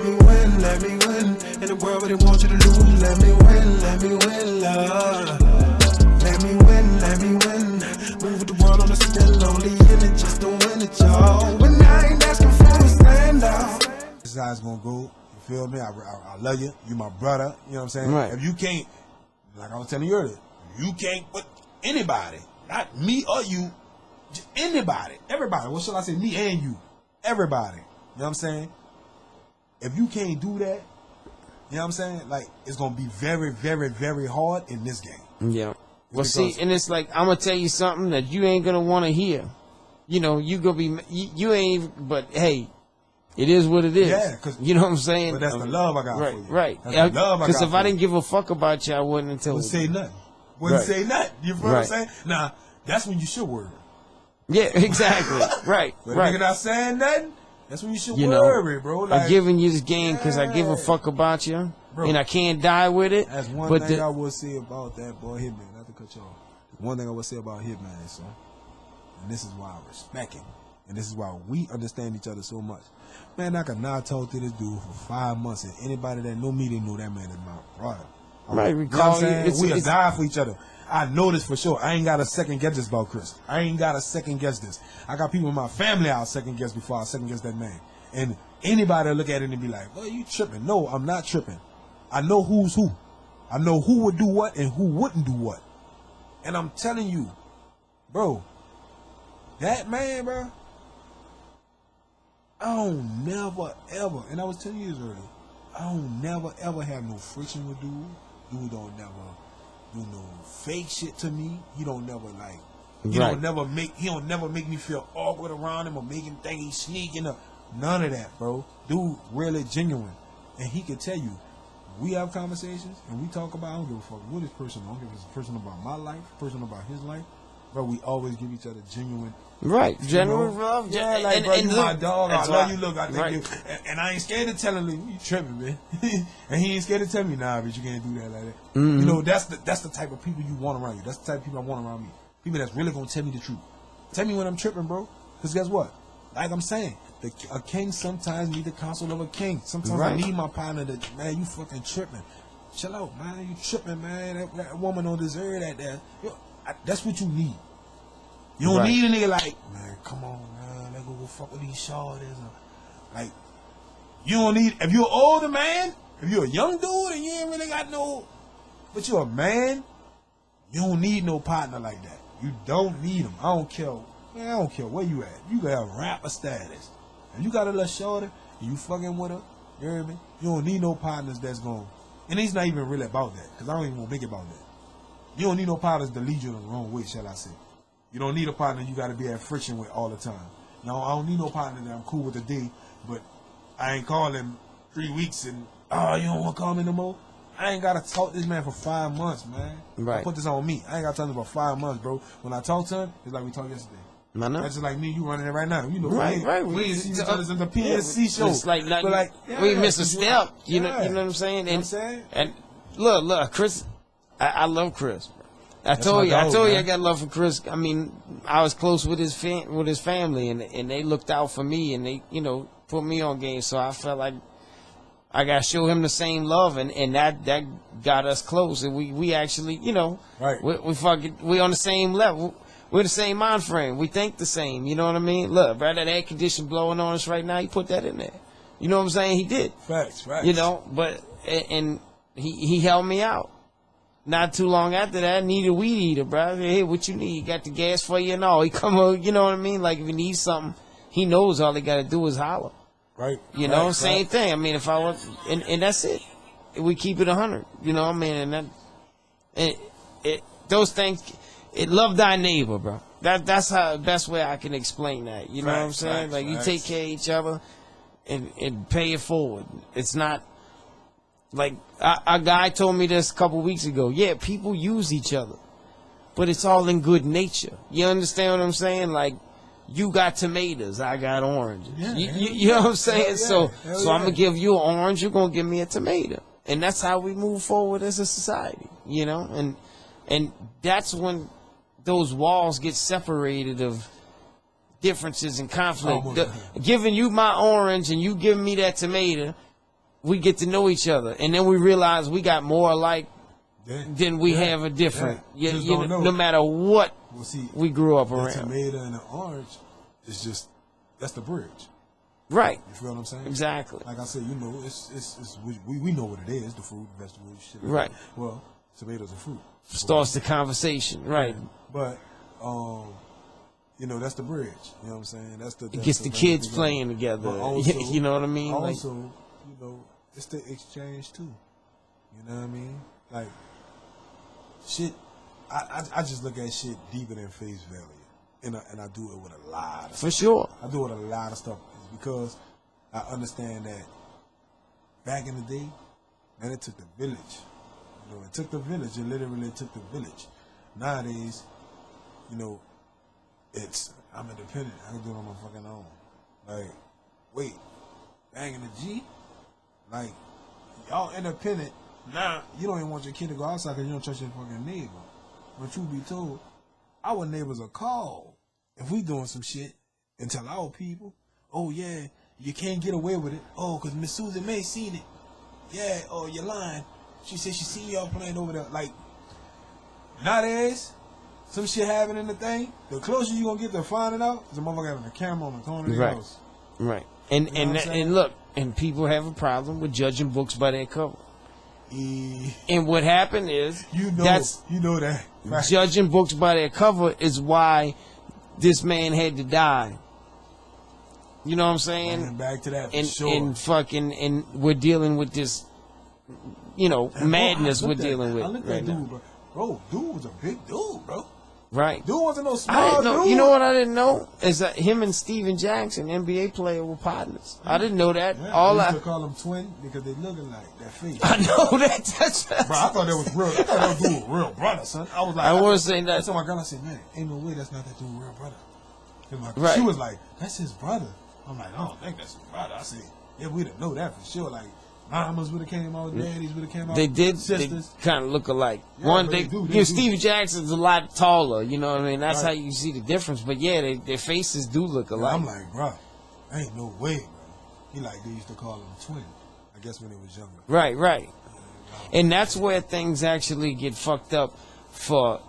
me win, let me win. In the world where they want you to lose, let me win, love. Let me win. Move with the world on the still only in it, just don't win it, y'all. When I ain't asking for a stand out. This is how it's gonna go. You feel me? I love you. You my brother. You know what I'm saying? Right. If you can't, like I was telling you earlier, you can't put anybody, not me or you, just anybody, everybody. What should I say? Me and you, everybody. You know what I'm saying? If you can't do that, you know what I'm saying? Like, it's gonna be very, very, very hard in this game. Yeah. Well, see, and it's like, I'm gonna tell you something that you ain't gonna want to hear. You know, you gonna be, you ain't, but hey, it is what it is. Yeah, cause you know what I'm saying. But that's the love I got right, for you. Right, That's the love I got. Because if I for didn't give a fuck about you, I wouldn't have told wouldn't you. say nothing. Wouldn't Right. say nothing. You feel what I'm saying? Nah, that's when you should worry. Yeah, exactly. Right, But right. if nigga not saying nothing, that's when you should You worry, know, bro. Like, I'm giving you this game because I give a fuck about you, Bro. and I can't die with it. That's one but thing I will say about that boy Hitman. Not to cut you off. One thing I will say about Hitman, son, and this is why I respect him, and this is why we understand each other so much. Man, I could not talk to this dude for 5 months, and anybody that know me, they know that man is my brother. Right, You know recall what I'm saying? We die for each other. I know this for sure. I ain't got to second guess this about Chris. I ain't got to second guess this. I got people in my family I'll second guess before I second guess that man. And anybody look at it and be like, well, you tripping. No, I'm not tripping. I know who's who. I know who would do what and who wouldn't do what. And I'm telling you, bro, that man, bro, I don't never, ever, and I was telling you this earlier, I don't never, ever have no friction with dude. Dude don't never do no fake shit to me. He don't never like, he don't never make me feel awkward around him or make him think he's sneaking up. None of that, bro. Dude really genuine. And he can tell you, we have conversations and we talk about, I don't give a fuck what is personal. I don't give a fuck if it's personal about my life, personal about his life. Bro, we always give each other genuine. Right, genuine love. Yeah, like, bro, you my dog. I love you. Look, I think you. And I ain't scared to tell him, you tripping, man. And he ain't scared to tell me, nah, but you can't do that like that. Mm-hmm. You know, that's the type of people you want around you. That's the type of people I want around me. People that's really gonna tell me the truth. Tell me when I'm tripping, bro. Because guess what? Like I'm saying, a king sometimes need the counsel of a king. Sometimes I need my partner to, man, you fucking tripping. Chill out, man. You tripping, man. That woman don't deserve that. That's what you need. You don't need a nigga like, man, come on, man, let's go fuck with these shorties. Like, you don't need, if you're an older man, if you're a young dude and you ain't really got no, but you're a man, you don't need no partner like that. You don't need him. I don't care. Man, I don't care where you at. You can have rapper status. If you got a little shorty and you fucking with her, you hear me? You don't need no partners that's going, and it's not even really about that, because I don't even want to make it about that. You don't need no partners to lead you the wrong way, shall I say. You don't need a partner you got to be at friction with all the time. You know, I don't need no partner that I'm cool with today, but I ain't calling 3 weeks and, oh, you don't want to call me no more? I ain't got to talk to this man for 5 months, man. Right. I put this on me. I ain't got to talk to him for 5 months, bro. When I talk to him, it's like we talked yesterday. I know. That's just like me, you running it right now. You know, right. We ain't seen each other since the PNC show. It's like, yeah, we miss a step. You know what I'm saying? And look, Chris, I love Chris. I told you, I got love for Chris. I mean, I was close with his family, and they looked out for me, and they, you know, put me on game. So I felt like I got to show him the same love, and that got us close. And we actually, you know, we on the same level. We're the same mind frame. We think the same. You know what I mean? Look, right, that air condition blowing on us right now, he put that in there. You know what I'm saying? He did. Facts. You know, but and he helped me out. Not too long after that, need a weed eater, bro. Hey, what you need? Got the gas for you and all. He come over, you know what I mean? Like, if he needs something, he knows all he got to do is holler. Right. You know, same thing. I mean, if I was, and that's it. We keep it 100. You know what I mean? And those things, love thy neighbor, bro. That's how the best way I can explain that. You know what I'm saying? Like, you take care of each other and pay it forward. It's not. Like, a guy told me this a couple weeks ago. Yeah, people use each other, but it's all in good nature. You understand what I'm saying? Like, you got tomatoes, I got oranges. Yeah, you know what I'm saying? So I'm going to give you an orange, you're going to give me a tomato. And that's how we move forward as a society, you know? And that's when those walls get separated of differences and conflict. Giving you my orange and you giving me that tomato, we get to know each other, and then we realize we got more alike than we have a different. Yeah. You know, no matter what we grew up around. The tomato and the orange is just that's the bridge. Right. You feel what I'm saying? Exactly. Like I said, you know, it's we know what it is, the fruit, vegetables, shit. Like right. That. Well, tomatoes are fruit. Starts the conversation. Right. But you know, that's the bridge. You know what I'm saying? It gets the kids playing together. Also, you know what I mean? Also, you know, it's the exchange too. You know what I mean? Like shit. I just look at shit deeper than face value, and I do it with a lot of for stuff. Sure. I do it with a lot of stuff because I understand that back in the day, man, it took the village. You know, it took the village. It literally took the village. Nowadays, you know, I'm independent. I can do it on my fucking own. Like, wait, banging the G? Like, y'all independent. Now, you don't even want your kid to go outside because you don't trust your fucking neighbor. But truth be told, our neighbors are called if we doing some shit and tell our people, oh yeah, you can't get away with it. Oh, because Miss Susan May seen it. Yeah, oh, you're lying. She said she seen y'all playing over there. Like, nowadays, some shit happening in the thing, the closer you gonna get to finding out is a motherfucker having a camera on the corner of their house. Right. And look, and people have a problem with judging books by their cover. And what happened is you know that right. Judging books by their cover is why this man had to die. You know what I'm saying? And back to that, and we're dealing with this, you know, and madness we're dealing with. I looked at dude, bro. Dude was a big dude, bro. Right. Dude wasn't no small dude. You know what I didn't know is that him and Steven Jackson, NBA player, were partners. I didn't know that. Yeah, I used to call them twin because they looking like that face. I know that. That's bro, I thought that was real. I thought that was dude real brother, son. I was like, I was saying that. So my girl, I said, man, ain't no way that's not that dude real brother. Right. She was like, that's his brother. I'm like, I don't think that's his brother. I said, yeah, we didn't know that for sure. Like, mamas would have came out, daddies would have came out. They did. Sisters. They kind of look alike. Yeah, Steven Jackson's a lot taller. You know what I mean? That's how you see the difference. But yeah, their faces do look alike. I'm like, bro, ain't no way, bro. He like they used to call him twin. I guess when he was younger. Right. And that's where things actually get fucked up for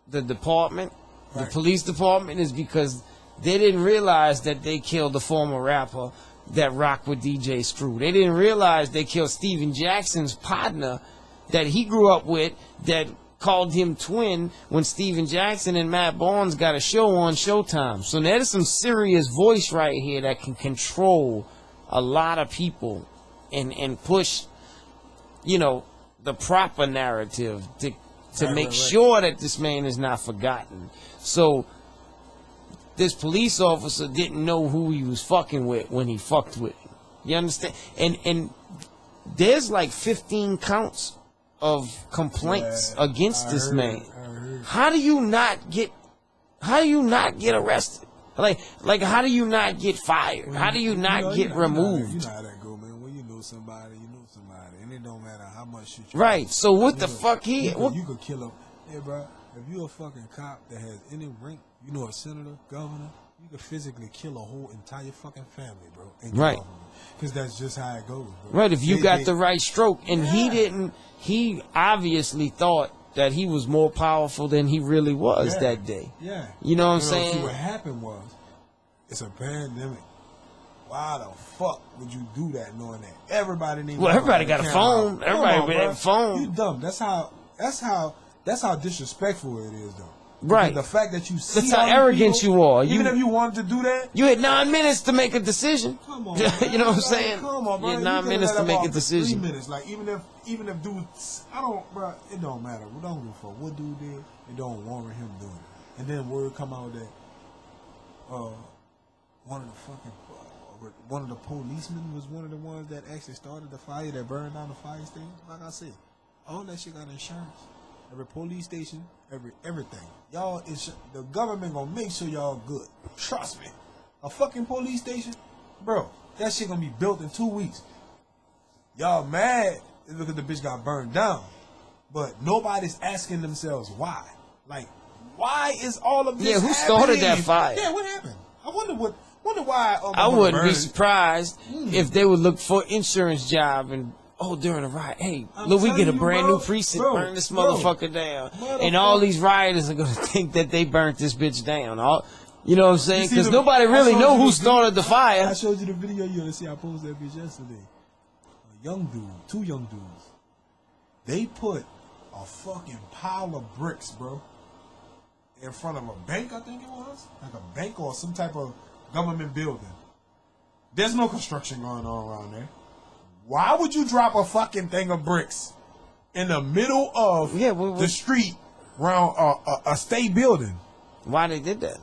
the department, the police department, is because they didn't realize that they killed the former rapper that rocked with DJ Screw. They didn't realize they killed Steven Jackson's partner that he grew up with that called him twin when Steven Jackson and Matt Barnes got a show on Showtime. So there's some serious voice right here that can control a lot of people and push, you know, the proper narrative to make sure that this man is not forgotten. So this police officer didn't know who he was fucking with when he fucked with him. You understand? And there's like 15 counts of complaints against this man. How do you not get arrested? Like how do you not get fired? How do you not get removed? You know how that go, man. When you know somebody, and it don't matter how much you try. Right. So what the fuck you could kill him. Hey, bro, if you a fucking cop that has any rank, you know, a senator, governor, you could physically kill a whole entire fucking family, bro. Right. Because that's just how it goes, bro. Right. If you got the right stroke, and he obviously thought that he was more powerful than he really was that day. Yeah. You know what I'm saying? See, what happened was, it's a pandemic. Why the fuck would you do that knowing that everybody needs? Well, everybody got a phone. Everybody got a phone. You dumb. That's how disrespectful it is, though. Right. Because the fact that you see that's how arrogant people, you are. Even if you wanted to do that, you had 9 minutes to make a decision. Come on, you know what I'm saying? Come on, bro. You had 9 minutes to make a decision. 3 minutes. Like even if dudes, bro, it don't matter. We don't give a fuck what dude did. It don't warrant him doing it. And then word come out that one of the policemen was one of the ones that actually started the fire that burned down the fire station. Like I said, all that shit got insurance. Every police station, everything. Y'all, the government gonna make sure y'all good. Trust me. A fucking police station, bro, that shit gonna be built in 2 weeks. Y'all mad because the bitch got burned down. But nobody's asking themselves why. Like, why is all of this who happening? started that fire? Yeah, what happened? I wonder wonder why. I wouldn't be surprised if they would look for insurance job and during a riot, hey, look, we get a brand new precinct, burn this motherfucker down, and all these rioters are gonna think that they burnt this bitch down. You know what I'm saying? Because nobody really know who started the fire. I showed you the video. You wanna see? I posted that bitch yesterday. A young dude, 2 young dudes. They put a fucking pile of bricks, bro, in front of a bank, I think it was. Like a bank or some type of government building. There's no construction going on around there. Why would you drop a fucking thing of bricks in the middle of the street around a state building? Why they did that?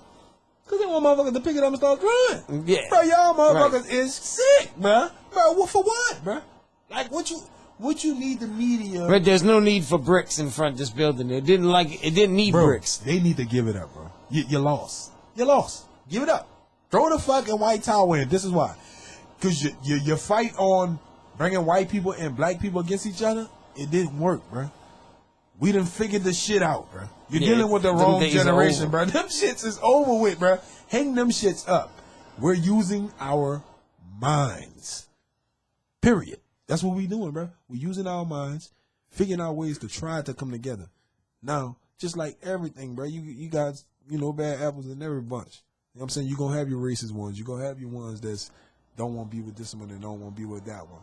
Because they want motherfuckers to pick it up and start crying. Yeah. Bro, y'all motherfuckers is sick, bro. Bro, for what, bro? Like, what you need the media? But there's no need for bricks in front of this building. It didn't need bricks. They need to give it up, bro. You lost. You lost. Give it up. Throw the fucking White Tower in. This is why. Because you fight on bringing white people and black people against each other. It didn't work, bro. We done figured the shit out, bro. You're dealing with the wrong generation, bro. Them shits is over with, bro. Hang them shits up. We're using our minds. Period. That's what we doing, bro. We're using our minds, figuring out ways to try to come together. Now, just like everything, bro, you guys, bad apples in every bunch. You know what I'm saying? You're going to have your racist ones. You're going to have your ones that don't want to be with this one and don't want to be with that one.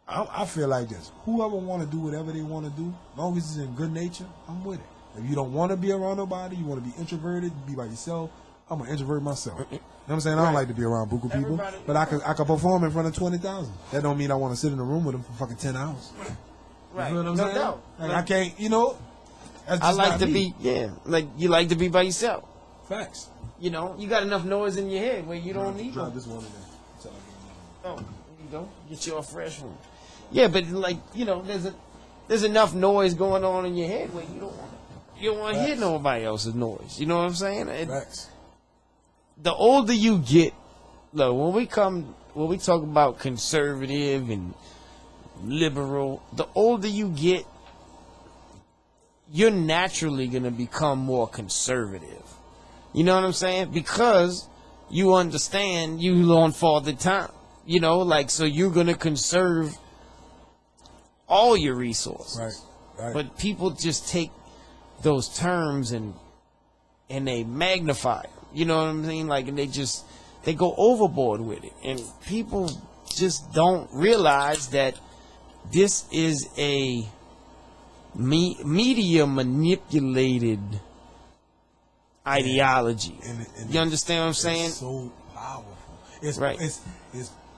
I feel like this. Whoever want to do whatever they want to do, as long as it's in good nature, I'm with it. If you don't want to be around nobody, you want to be introverted, be by yourself, I'm going to introvert myself. You know what I'm saying? I don't like to be around buku people, but I could perform in front of 20,000. That don't mean I want to sit in a room with them for fucking 10 hours. Right. You know what I'm saying? Doubt. Like, I can't, that's just I like to me. like you like to be by yourself. Facts. You got enough noise in your head where you don't need Drop them. this one in there. Oh, there you go. Get you a fresh one. Yeah, but there's enough noise going on in your head where you don't want to hear nobody else's noise. You know what I'm saying? Facts. The older you get, look, when we talk about conservative and liberal, the older you get, you're naturally going to become more conservative. You know what I'm saying? Because you understand you on Father Time. So you're going to conserve all your resources. Right. But people just take those terms and they magnify them. You know what I mean? Like, and they go overboard with it. And people just don't realize that this is a media manipulated ideology. And you understand what I'm saying? It's so powerful. It's right.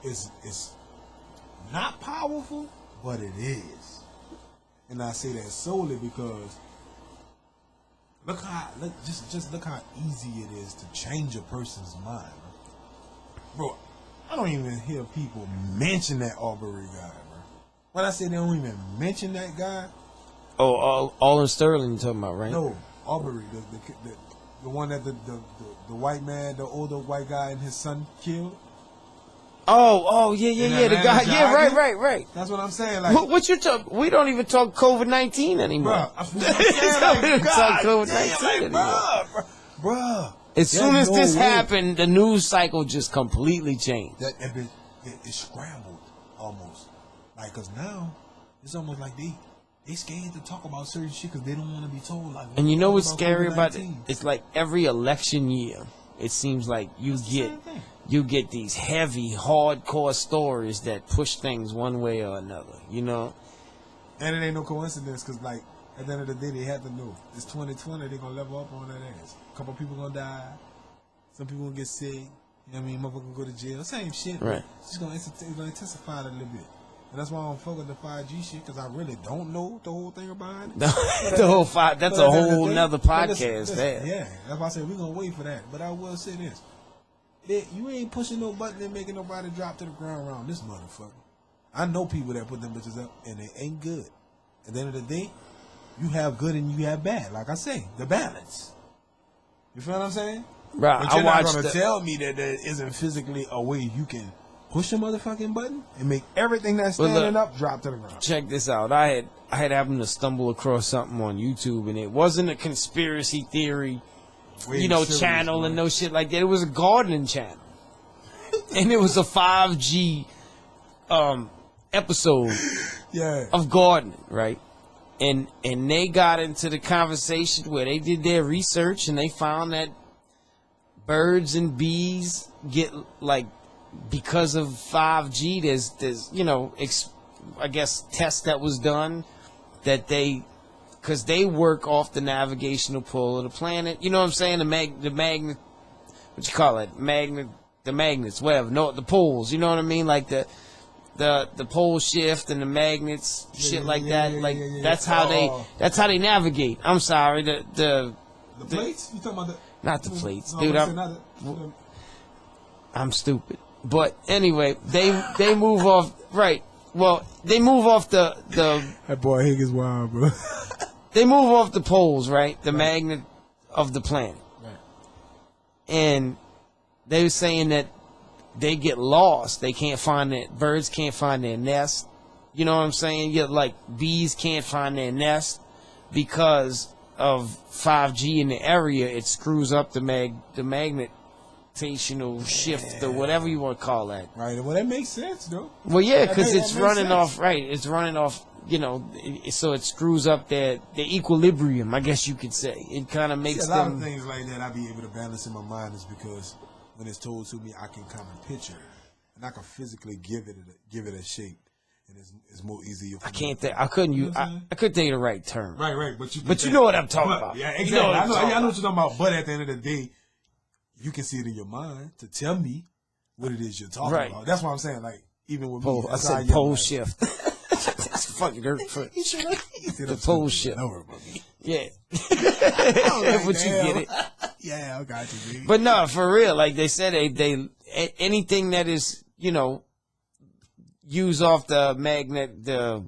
It's not powerful, but it is. And I say that solely because look how easy it is to change a person's mind, bro. I don't even hear people mention that Arbery guy, bro. When I say they don't even mention that guy, all in Sterling you're talking about, right? No, Arbery, the one that the white man, the older white guy and his son killed. Yeah, the guy. Yeah, right. That's what I'm saying. Like, what you talk? We don't even talk COVID-19 anymore. Bro, don't even talk COVID-19 anymore. Bro. As soon as this happened, the news cycle just completely changed. It scrambled almost. Like, cause now it's almost like they scared to talk about certain shit because they don't want to be told. Like, and you know what's scary about it? It's like every election year, it seems like you get these heavy, hardcore stories that push things one way or another, And it ain't no coincidence because, like, at the end of the day, they have to know. It's 2020, they're going to level up on that ass. A couple people going to die. Some people going to get sick. You know what I mean? Motherfucker go to jail. Same shit. Right. It's just going to intensify it a little bit. And that's why I don't fuck with the 5G shit because I really don't know the whole thing behind it. The whole that's a whole nother podcast. Yeah, that's why I said we're going to wait for that. But I will say this. You ain't pushing no button and making nobody drop to the ground around this motherfucker. I know people that put them bitches up and they ain't good. At the end of the day, you have good and you have bad. Like I say, the balance. You feel what I'm saying? Right. But you're not going to tell me that there isn't physically a way you can push a motherfucking button and make everything that's standing up drop to the ground. Check this out. I had happened to stumble across something on YouTube, and it wasn't a conspiracy theory channel and no shit like that. It was a gardening channel. and it was a 5G episode Yeah. of gardening, right? And they got into the conversation where they did their research and they found that birds and bees get like because of 5G. There's I guess tests that was done that because they work off the navigational pull of the planet. You know what I'm saying? The magnet, what you call it? The magnets, whatever. No, the poles. You know what I mean? Like the pole shift and the magnets, shit like that. Like that's how they navigate. I'm sorry, the plates? You talking about the? Not the plates, No, dude. I'm stupid. But anyway, they move off right. Well, they move off the That boy Higgnz wild, bro. they move off the poles, right? The magnet of the planet. Right. And they were saying that they get lost. They can't find birds can't find their nest. You know what I'm saying? Like bees can't find their nest because of 5G in the area. It screws up the magnetational shift or whatever you want to call that. Right. Well, that makes sense, though. Well, yeah, because That it's makes running sense. off. Right, it's running off. So it screws up the equilibrium. I guess you could say it kind of makes a lot them. of things like that I be able to balance in my mind is because when it's told to me, I can kind of picture it and I can physically give it a shape, and it's more easier. For I me can't to think. I couldn't use. what I'm saying? I couldn't think of the right term. Right. But you know what I'm talking about. Yeah, You exactly. know what I'm I talking know what about. you're talking about. But at the end of the day, you can see it in your mind to tell me what it is you're talking Right. about. That's what I'm saying. Like even with Pole, me, I that's how said I pole like, shift. That's fucking hurt. The pole shift. Don't worry about me. Yeah. Like, But you damn. get it. Yeah, I got you, dude. But no, for real. Like they said, they anything that is use off the magnet, the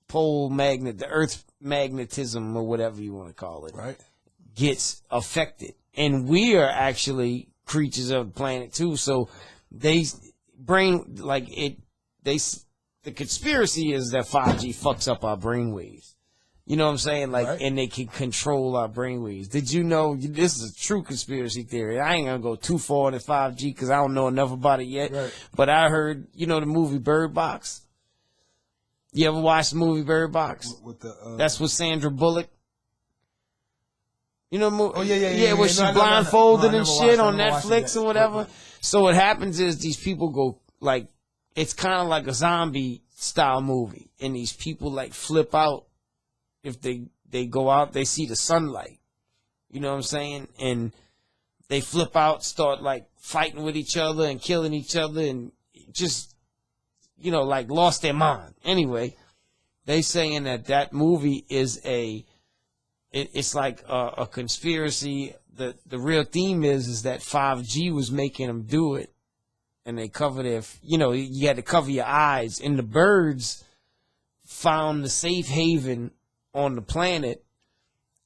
pole magnet, the Earth magnetism or whatever you want to call it, Right. gets affected. And we are actually creatures of the planet too. So the conspiracy is that 5G fucks up our brainwaves. You know what I'm saying? Like, Right. and they can control our brainwaves. Did you know this is a true conspiracy theory? I ain't gonna go too far into 5G because I don't know enough about it yet. Right. But I heard, the movie Bird Box. You ever watched the movie Bird Box? With the That's with Sandra Bullock. You know, Oh, yeah. where she No, I blindfolded never and watched shit it. I on never watched it Netflix yet. or whatever. So what happens is these people go like, it's kind of like a zombie style movie, and these people like flip out if they go out, they see the sunlight. You know what I'm saying? And they flip out, start like fighting with each other and killing each other, and just like lost their mind. Anyway, they saying that movie is it's like a conspiracy. The real theme is that 5G was making them do it, and they covered you had to cover your eyes, and the birds found the safe haven on the planet,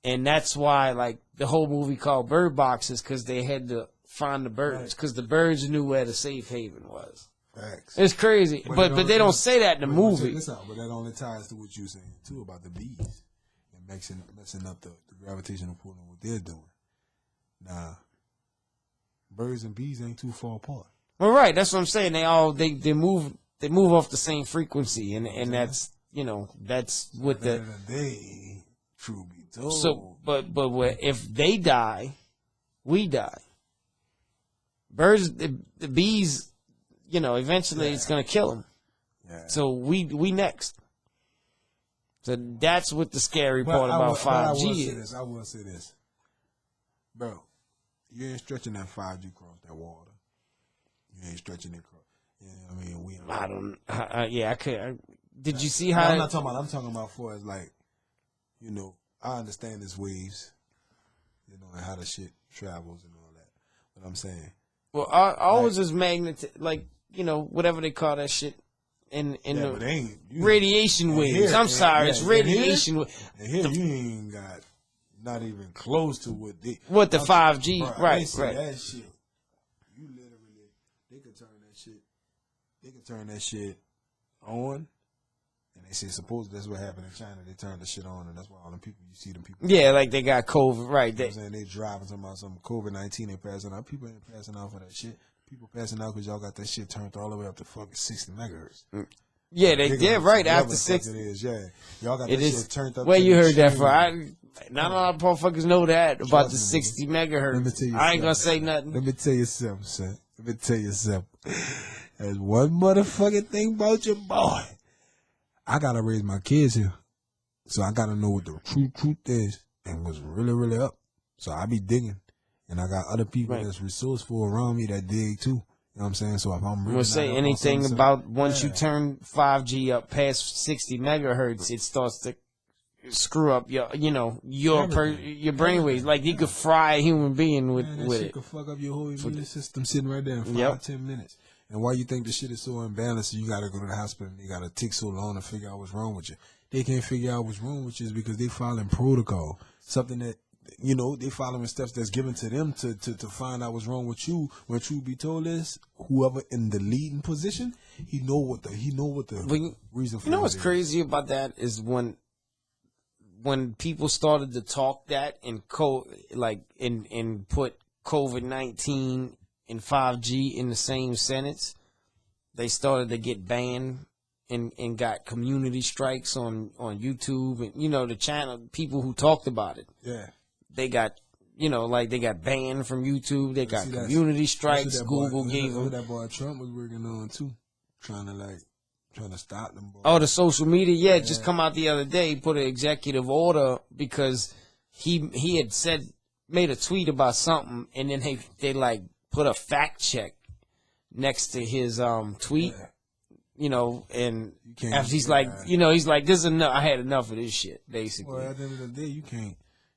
and that's why like the whole movie called Bird Box is because they had to find the birds because the birds knew where the safe haven was. facts. It's crazy, but they don't say that in the movie. Check this out, but that only ties to what you're saying too about the bees and messing up the gravitational pull and what they're doing. Nah, birds and bees ain't too far apart. Well, right, that's what I'm saying. They move off the same frequency, and that's that's what At the end of the day, true be told. So, but if they die, we die. Birds, the bees, eventually it's gonna kill them. yeah. So we next. So that's what the scary part about 5G is. I will say this, bro. You ain't stretching that 5G across that water. You ain't stretching it across. Yeah, we. I don't. I could. Did you see No, how? I'm not talking about. I'm talking about for as like, I understand there's waves, and how the shit travels and all that. But I'm saying, Well, ours is magnet, like whatever they call that shit in yeah, but the they ain't radiation and waves. here- I'm sorry, it's and radiation. And here you ain't got not even close to what they. What the I'm 5G, bro, right, they see right. That shit, you literally, they could turn that shit. They could turn that shit on. And they say, suppose that's what happened in China. They turned the shit on, and that's why all them people, you see them people. Yeah, like they got COVID, right? You know what I'm saying? They driving talking about some COVID-19 ain't passing out. People ain't passing out for that shit. people passing out because y'all got that shit turned all the way up to fucking 60 megahertz. Yeah, they did right after It 60. is, yeah. Y'all got It that is. shit turned up. Where to you the heard that from? extreme. Not a lot of motherfuckers know that about the Trust me, 60 Let me megahertz. tell you I ain't gonna something. say nothing. Let me tell you something, son. Let me tell you something. There's one motherfucking thing about your boy. I gotta raise my kids here. So I gotta know what the true truth is and what's really, really up. So I be digging. And I got other people Right. that's resourceful around me that dig too. You know what I'm saying? So if I'm I'm really gonna say not up on anything something, about once you yeah. turn 5G up past 60 megahertz, it starts to screw up your, your Everything. brainwaves. Like you could fry a human being with Man, that with shit it. could fuck up your whole immune system sitting right there in 5, Yep. 10 minutes. And why you think the shit is so imbalanced, you gotta go to the hospital and you gotta take so long to figure out what's wrong with you. They can't figure out what's wrong with you is because they following protocol. Something that, they following steps that's given to them to find out what's wrong with you. When truth be told is, whoever in the leading position, he know what the reason for You know what's it is. crazy about that is when people started to talk that and put COVID-19 and 5G in the same sentence, they started to get banned and got community strikes on YouTube and the channel people who talked about it. Yeah. They got they got banned from YouTube. They got See, that's- community that's strikes. what that boy- Google gave that's what them. that boy Trump was working on too, trying to stop them. Boys. Oh, the social media, yeah, it just come out the other day. He put an executive order because he had made a tweet about something, and then they like put a fact check next to his tweet, and can't- after he's like, he's like, this is enough. I had enough of this shit, basically. Well, at the end of the day, you can't.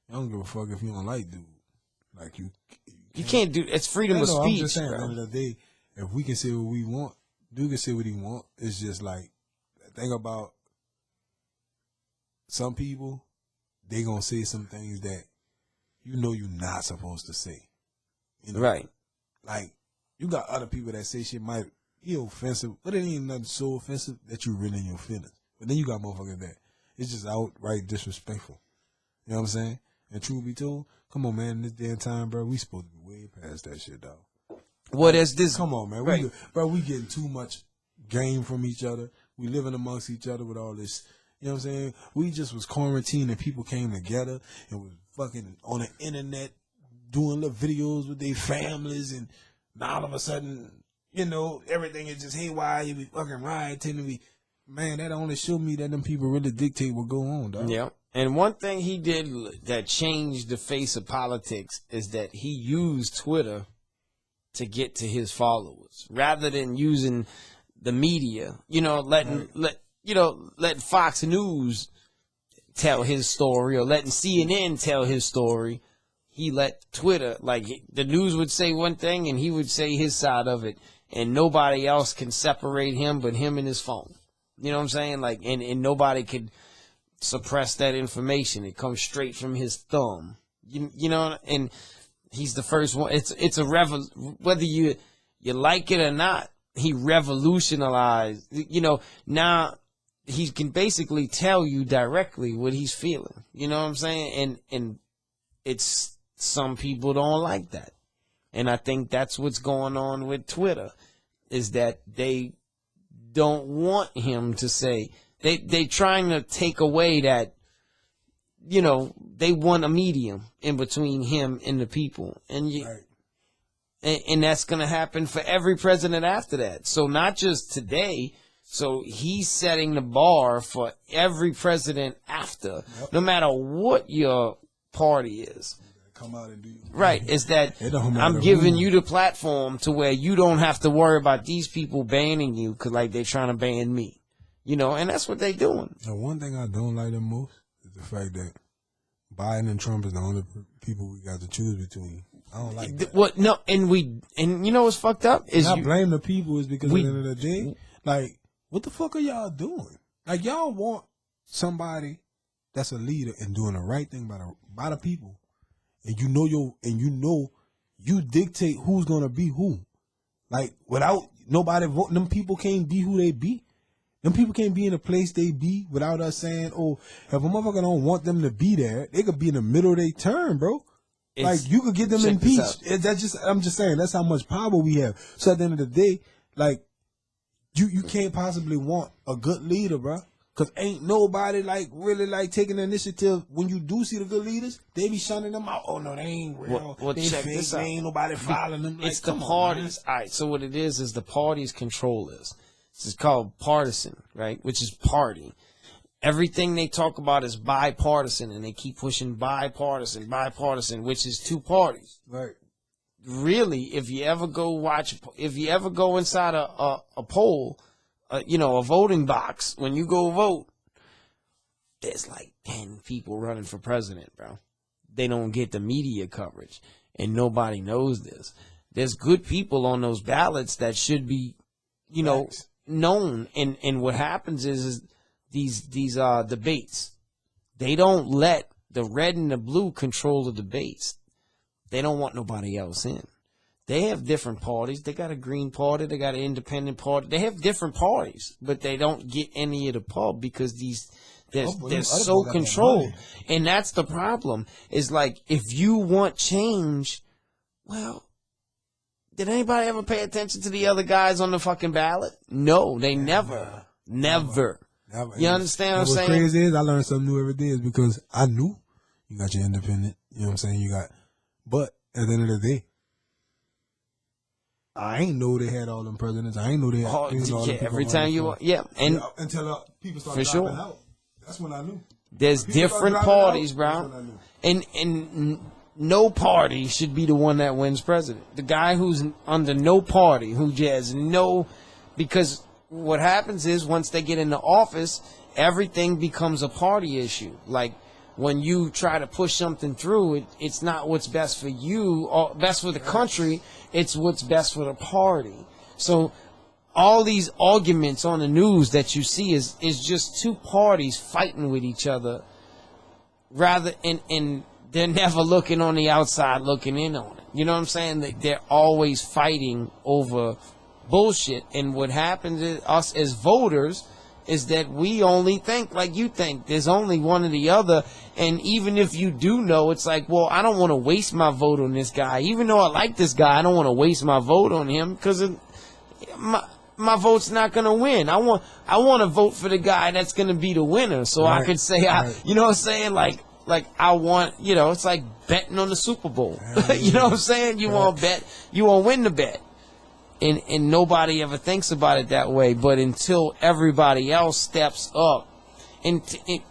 I don't give a fuck if you don't like dude. Like You can't do. It's freedom of I'm speech, just saying, at the bro. end of the day, if we can say what we want, dude can say what he want. It's just like the thing about some people, they gonna say some things that you're not supposed to say. Right. Like you got other people that say shit might be offensive, but it ain't nothing so offensive that you really in your feelings. But then you got motherfuckers that it's just outright disrespectful. You know what I'm saying? And truth be told, come on, man, in this damn time, bro, we supposed to be way past that shit, dog. What is this? Come on, man. Right. We getting too much game from each other. We living amongst each other with all this. You know what I'm saying? We just was quarantined and people came together and was fucking on the internet doing little videos with their families, and now all of a sudden, everything is just haywire. You be fucking rioting and man, that only showed me that them people really dictate what go on, dog. Yeah. And one thing he did that changed the face of politics is that he used Twitter to get to his followers rather than using the media, letting Fox News tell his story or letting CNN tell his story. He let Twitter, like the news would say one thing and he would say his side of it, and nobody else can separate him but him and his phone. You know what I'm saying? Like, and nobody could suppress that information. It comes straight from his thumb. And he's the first one. It's a whether you like it or not, he revolutionized. Now he can basically tell you directly what he's feeling. You know what I'm saying? And it's some people don't like that. And I think that's what's going on with Twitter, is that they don't want him to say, they trying to take away that, they want a medium in between him and the people. And and that's going to happen for every president after that. So not just today. So he's setting the bar for every president after, no matter what your party is. Come out and do Right, is that It don't matter I'm giving who. you the platform to where you don't have to worry about these people banning you because like they're trying to ban me, and that's what they're doing. And one thing I don't like the most is the fact that Biden and Trump is the only people we got to choose between. I don't like that. What? No, and you know what's fucked up is I blame the people is because we- at the end of the day, like, what the fuck are y'all doing? Like, y'all want somebody that's a leader and doing the right thing by the people, and you dictate who's gonna be who. Like, without nobody voting, them people can't be who they be. Them people can't be in the place they be without us saying, oh, if a motherfucker don't want them to be there, they could be in the middle of their term, bro. Like, you could get them check this impeached. I'm just saying, that's how much power we have. So at the end of the day, like, you can't possibly want a good leader, bro. Because ain't nobody, like, really, like, taking the initiative. When you do see the good leaders, they be shunning them out. Oh, no, they ain't real. Well, they check fake. this They out. ain't nobody following them. Like, It's the come on, parties. All right, so what it is the parties control this. This is called partisan, right? Which is party. Everything they talk about is bipartisan, and they keep pushing bipartisan, which is two parties. Right. Really, if you ever go inside a poll, a voting box, when you go vote, there's like 10 people running for president, bro. They don't get the media coverage, and nobody knows this. There's good people on those ballots that should be, known. And what happens is these debates, they don't let the red and the blue control the debates. They don't want nobody else in. They have different parties. They got a green party. They got an independent party. They have different parties, but they don't get any of the pub because they're so controlled. And that's the problem. Is like, if you want change, well, did anybody ever pay attention to the other guys on the fucking ballot? No, they never. You understand what I'm saying? What's crazy is I learn something new every day is because I knew you got your independent, you know what I'm saying? But at the end of the day, I ain't know they had all them presidents. I ain't know they had all them people every time and until people started dropping out. That's when I knew. There's different parties, bro. And no party should be the one that wins president. The guy who's under no party, who has no, because what happens is once they get into office, everything becomes a party issue. Like, when you try to push something through, it's not what's best for you or best for the country. It's what's best for the party. So all these arguments on the news that you see is just two parties fighting with each other, and they're never looking on the outside, looking in on it. You know what I'm saying? They're always fighting over bullshit. And what happens is us as voters is that we only think like you think. There's only one or the other. And even if you do know, it's like, well, I don't want to waste my vote on this guy. Even though I like this guy, I don't want to waste my vote on him because my vote's not going to win. I want to vote for the guy that's going to be the winner. So I could say, you know what I'm saying? Like I want, it's like betting on the Super Bowl. You know what I'm saying? You want to bet, you want to win the bet. And nobody ever thinks about it that way. But until everybody else steps up, and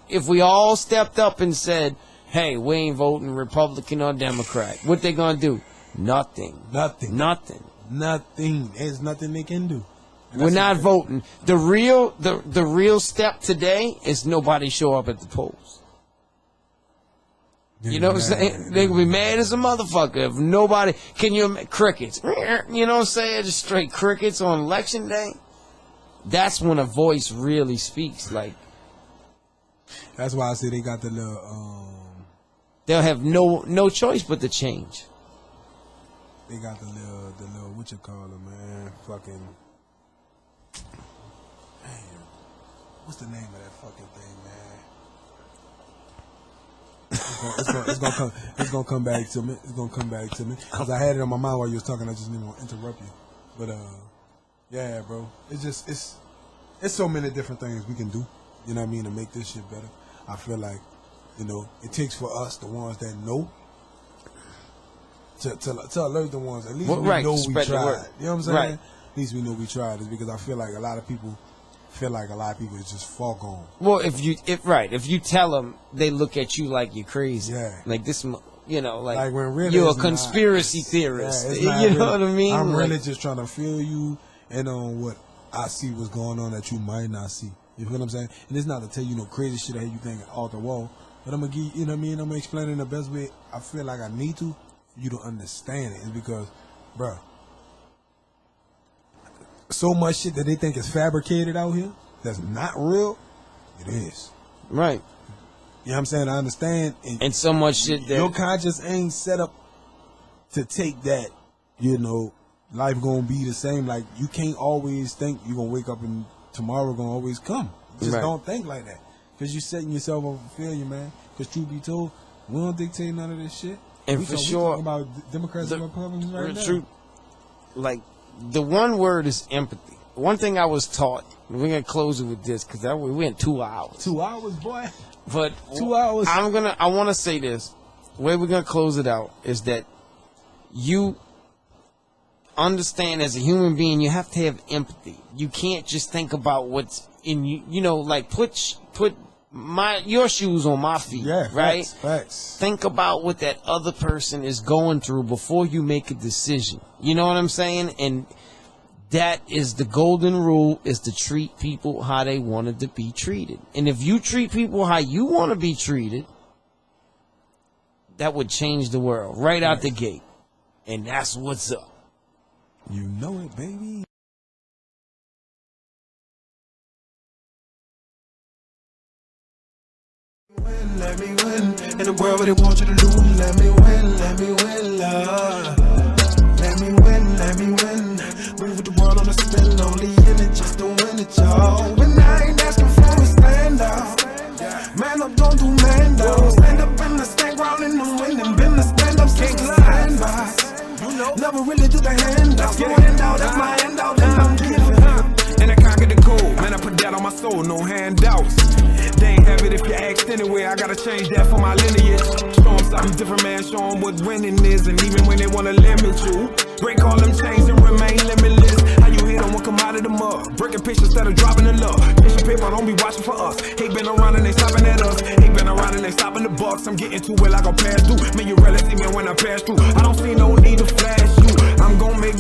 if we all stepped up and said, hey, we ain't voting Republican or Democrat, what they gonna do? Nothing. There's nothing they can do. We're not voting. The real step today is nobody show up at the polls. You know what I'm saying? They gonna be mad as a motherfucker if nobody. Crickets? You know what I'm saying? Just straight crickets on election day. That's when a voice really speaks. Like, that's why I say they got the little. They'll have no choice but to change. They got the little what you call it, man? Fucking. Man, what's the name of that fucking thing, man? It's gonna come back to me. It's gonna come back to me because I had it on my mind while you was talking. I just didn't want to interrupt you, but yeah, bro. It's so many different things we can do. You know what I mean, to make this shit better. I feel like, it takes for us, the ones that know, to alert the ones. At least we know we tried. You know what I'm saying? Right. At least we know we tried. It's because I feel like a lot of people is just far gone. Well, if you tell them, they look at you like you're crazy. Yeah. Like this, like when really you're a conspiracy theorist. Yeah, you know what I mean? I'm really just trying to feel you and on what I see what's going on that you might not see. You feel what I'm saying? And it's not to tell you no crazy shit I hear you thinking off the wall, but I'm gonna give you know what I mean. I'm gonna explain it in the best way I feel like I need to for you to understand it. It's because, bro, so much shit that they think is fabricated out here that's not real, it is. Right. You know what I'm saying? I understand. And so much shit that your conscience ain't set up to take that, life gonna be the same. Like, you can't always think you're gonna wake up and tomorrow gonna always come. Just don't think like that. Because you're setting yourself up for failure, man. Because truth be told, we don't dictate none of this shit. And We for talking sure, about Democrats and Republicans right now. truth, like the one word is empathy. One thing I was taught, and we're gonna close it with this because we went 2 hours. 2 hours, boy. But 2 hours. I want to say this. The way we're gonna close it out is that you understand as a human being, you have to have empathy. You can't just think about what's in you. You know, like put your shoes on my feet. Yeah, right. Facts. Think about what that other person is going through before you make a decision. You know what I'm saying? And that is the golden rule, is to treat people how they wanted to be treated. And if you treat people how you want to be treated, that would change the world right out the gate. And that's what's up. You know it, baby. Let me win. In a world where they want you to lose, let me win, love. Let me win. Move with the world on a spin, only in it just to win it, y'all. When I ain't asking for a stand up, man up, don't do man down. Stand up in the stand ground in the wind and been the stand up, can't stand by. Never really do the handout. Your handout, that's my handout, and I'm giving up. And I conquered the code, man, I put that on my soul, no handouts. They ain't have it if you asked anyway, I gotta change that for my lineage. Show them something different, man, show them what winning is. And even when they wanna limit you, break all them chains and remain limitless. How you hit on what come out of the mud, breaking pictures instead of dropping the love. Tissue paper, don't be watching for us. Hate been around and they stopping at us. Hate been around and they stopping the bucks. I'm getting to it like I pass through. Man, you rarely see me when I pass through. I don't see no need to flash you, I'm gon' make